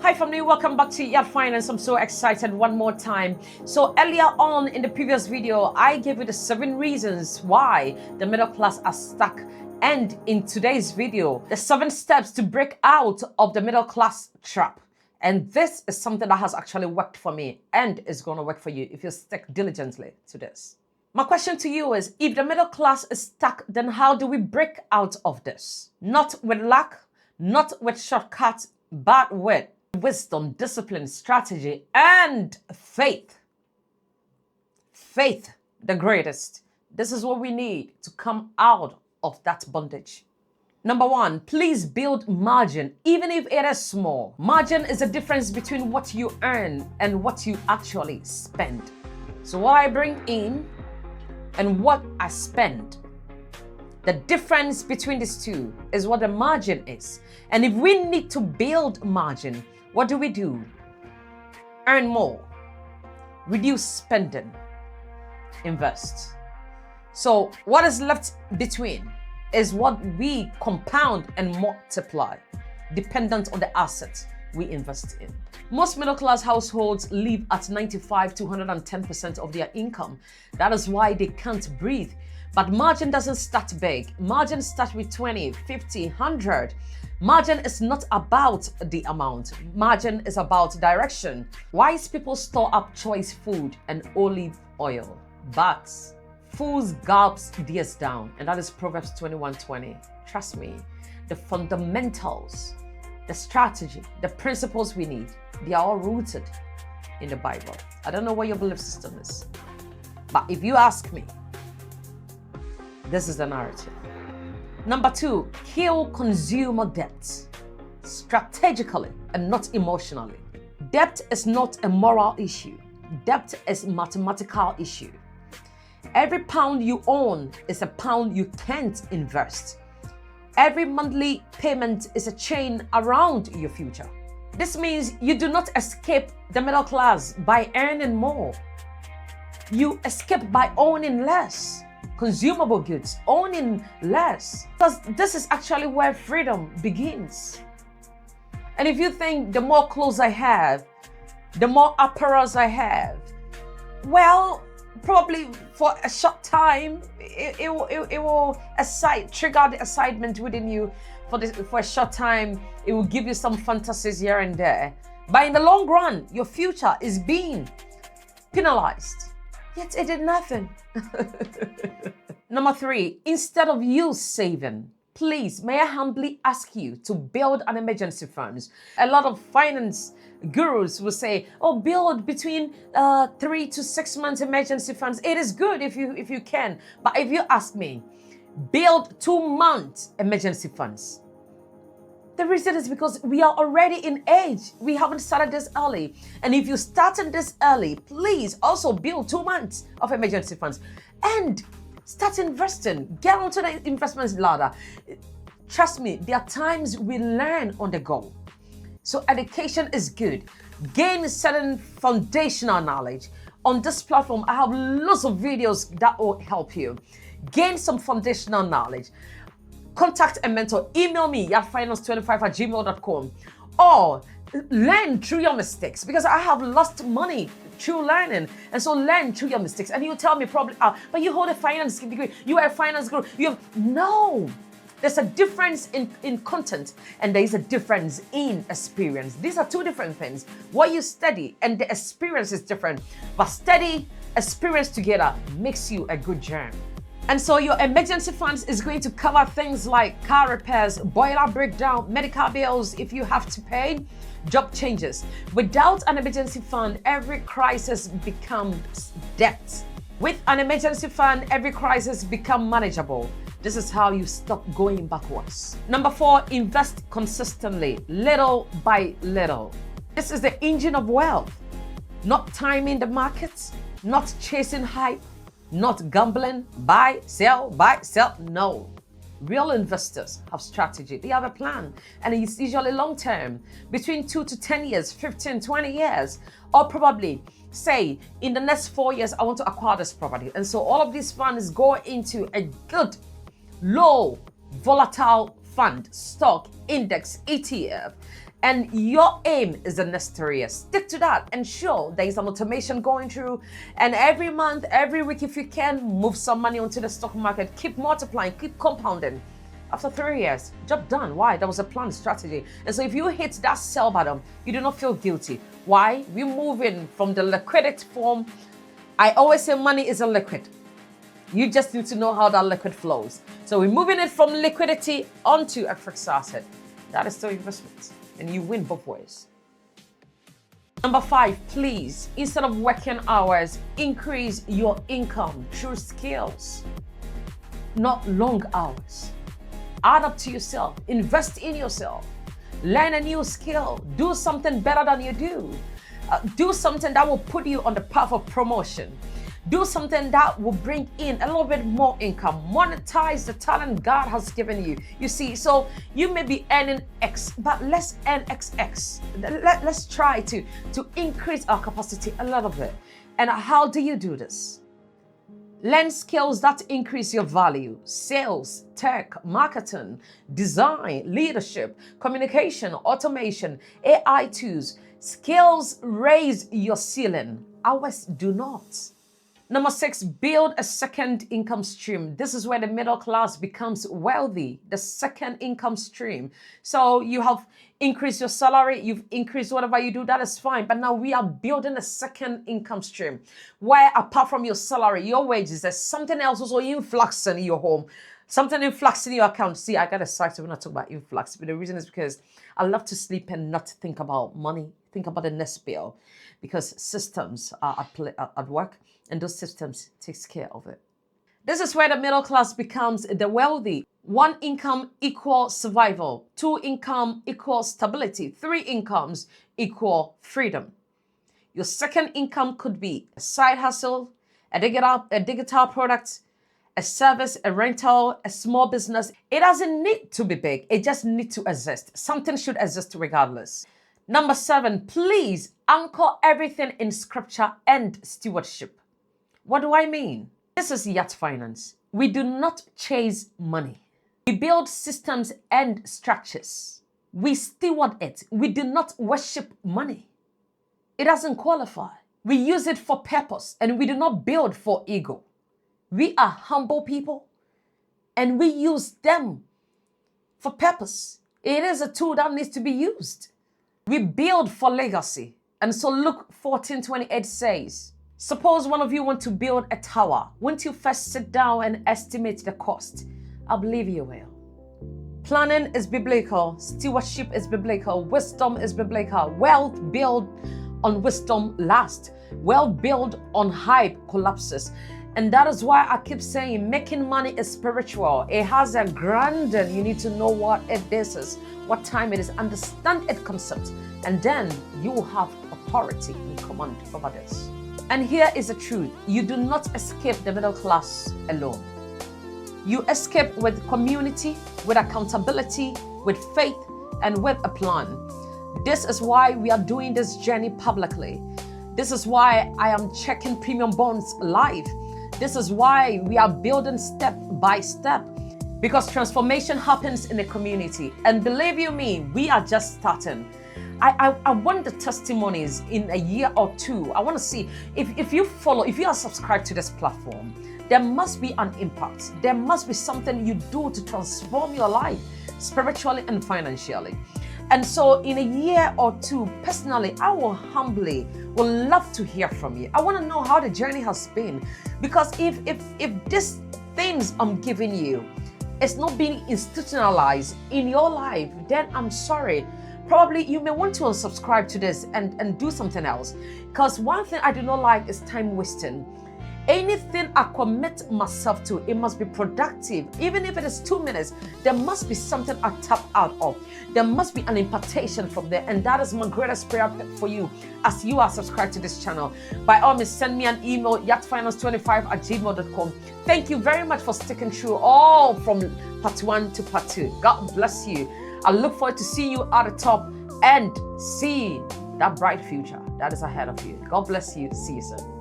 Hi family, welcome back to YAT Finance. I'm so excited one more time. So earlier on in the previous video, I gave you the 7 reasons why the middle class are stuck. And in today's video, the 7 steps to break out of the middle class trap. And this is something that has actually worked for me and is going to work for you if you stick diligently to this. My question to you is, if the middle class is stuck, then how do we break out of this? Not with luck, not with shortcuts, but with wisdom, discipline, strategy, and faith. Faith, the greatest. This is what we need to come out of that bondage. Number 1, please build margin, even if it is small. Margin is the difference between what you earn and what you actually spend. So what I bring in and what I spend, the difference between these two is what the margin is. And if we need to build margin, what do? Earn more, reduce spending, invest. So what is left between is what we compound and multiply, dependent on the assets we invest in. Most middle class households live at 95 to 110% of their income. That is why they can't breathe. But margin doesn't start big. Margin starts with 20, 50, 100. Margin is not about the amount. Margin is about direction. Wise people store up choice food and olive oil, but fools gulps theirs down. And that is Proverbs 21:20. Trust me, the fundamentals, the strategy, the principles we need, they are all rooted in the Bible. I don't know what your belief system is, but if you ask me, this is the narrative. Number 2, kill consumer debt strategically and not emotionally. Debt is not a moral issue. Debt is a mathematical issue. Every pound you own is a pound you can't invest. Every monthly payment is a chain around your future. This means you do not escape the middle class by earning more. You escape by owning less. Consumable goods, owning less. Because this is actually where freedom begins. And if you think the more clothes I have, the more apparels I have, well, probably for a short time, it will trigger the excitement within you for a short time. It will give you some fantasies here and there. But in the long run, your future is being penalized. Yet it did nothing. Number 3, instead of you saving, please, may I humbly ask you to build an emergency fund. A lot of finance gurus will say, oh, build between 3 to 6 months emergency funds. It is good if you can. But if you ask me, build 2 months emergency funds. The reason is because we are already in age. We haven't started this early. And if you started this early, please also build 2 months of emergency funds and start investing. Get onto the investment ladder. Trust me, there are times we learn on the go. So education is good. Gain certain foundational knowledge. On this platform, I have lots of videos that will help you. Gain some foundational knowledge. Contact a mentor. Email me yatfinance25@gmail.com, or learn through your mistakes, because I have lost money through learning. And so learn through your mistakes. And you tell me probably, but you hold a finance degree, you are a finance guru. No. There's a difference in content and there is a difference in experience. These are 2 different things. What you study and the experience is different. But study, experience together makes you a good germ. And so your emergency funds is going to cover things like car repairs, boiler breakdown, medical bills if you have to pay, job changes. Without an emergency fund, every crisis becomes debt. With an emergency fund, every crisis becomes manageable. This is how you stop going backwards. Number 4, invest consistently, little by little. This is the engine of wealth. Not timing the markets, not chasing hype, not gambling, buy, sell, no. Real investors have strategy. They have a plan, and it's usually long term, between 2 to 10 years, 15, 20 years, or probably say in the next 4 years, I want to acquire this property. And so all of these funds go into a good, low, volatile fund, stock, index, ETF. and your aim is the next 3 years, stick to that. And sure, there is an automation going through, and every month, every week, if you can, move some money onto the stock market, keep multiplying, keep compounding. After 3 years, job done. Why? That was a planned strategy. And so if you hit that sell button, you do not feel guilty. Why? We're moving from the liquidity form. I always say money is a liquid. You just need to know how that liquid flows. So we're moving it from liquidity onto a fixed asset. That is still investment, and you win both ways. Number 5, please, instead of working hours, increase your income through skills, not long hours. Add up to yourself, invest in yourself, learn a new skill, do something better than you do. Do something that will put you on the path of promotion. Do something that will bring in a little bit more income. Monetize the talent God has given you. You see, so you may be earning X, but let's earn XX. Let's try to increase our capacity a little bit. And how do you do this? Learn skills that increase your value: sales, tech, marketing, design, leadership, communication, automation, AI tools. Skills raise your ceiling. Hours do not. Number 6, build a second income stream. This is where the middle class becomes wealthy, the second income stream. So you have increased your salary, you've increased whatever you do, that is fine. But now we are building a second income stream where, apart from your salary, your wages, there's something else also influx in your home, something influx in your account. See, I got excited when I talk about influx, but the reason is because I love to sleep and not think about money, think about the next bill, because systems are at work. And those systems takes care of it. This is where the middle class becomes the wealthy. 1 income equals survival. 2 income equals stability. 3 incomes equal freedom. Your second income could be a side hustle, a digital product, a service, a rental, a small business. It doesn't need to be big. It just needs to exist. Something should exist regardless. Number 7, please anchor everything in scripture and stewardship. What do I mean? This is YAT Finance. We do not chase money. We build systems and structures. We steward it. We do not worship money. It doesn't qualify. We use it for purpose, and we do not build for ego. We are humble people, and we use them for purpose. It is a tool that needs to be used. We build for legacy. And so Luke 14:28 says, suppose one of you want to build a tower. Won't you first sit down and estimate the cost? I believe you will. Planning is biblical. Stewardship is biblical. Wisdom is biblical. Wealth built on wisdom lasts. Wealth built on hype collapses. And that is why I keep saying making money is spiritual. It has a grounding. You need to know what it is, what time it is, understand its concept, and then you will have authority and command over this. And here is the truth. You do not escape the middle class alone. You escape with community, with accountability, with faith, and with a plan. This is why we are doing this journey publicly. This is why I am checking premium bonds live. This is why we are building step by step, because transformation happens in the community. And believe you me, we are just starting. I want the testimonies in a year or 2. I want to see if you are subscribed to this platform, there must be an impact. There must be something you do to transform your life spiritually and financially. And so in a year or 2, personally, I will love to hear from you. I want to know how the journey has been, because if these things I'm giving you is not being institutionalized in your life, then I'm sorry. Probably you may want to unsubscribe to this and do something else. Because one thing I do not like is time wasting. Anything I commit myself to, it must be productive. Even if it is 2 minutes, there must be something I tap out of. There must be an impartation from there. And that is my greatest prayer for you as you are subscribed to this channel. By all means, send me an email, yatfinance25@gmail.com. Thank you very much for sticking through all from part 1 to part 2. God bless you. I look forward to seeing you at the top and see that bright future that is ahead of you. God bless you. See you soon.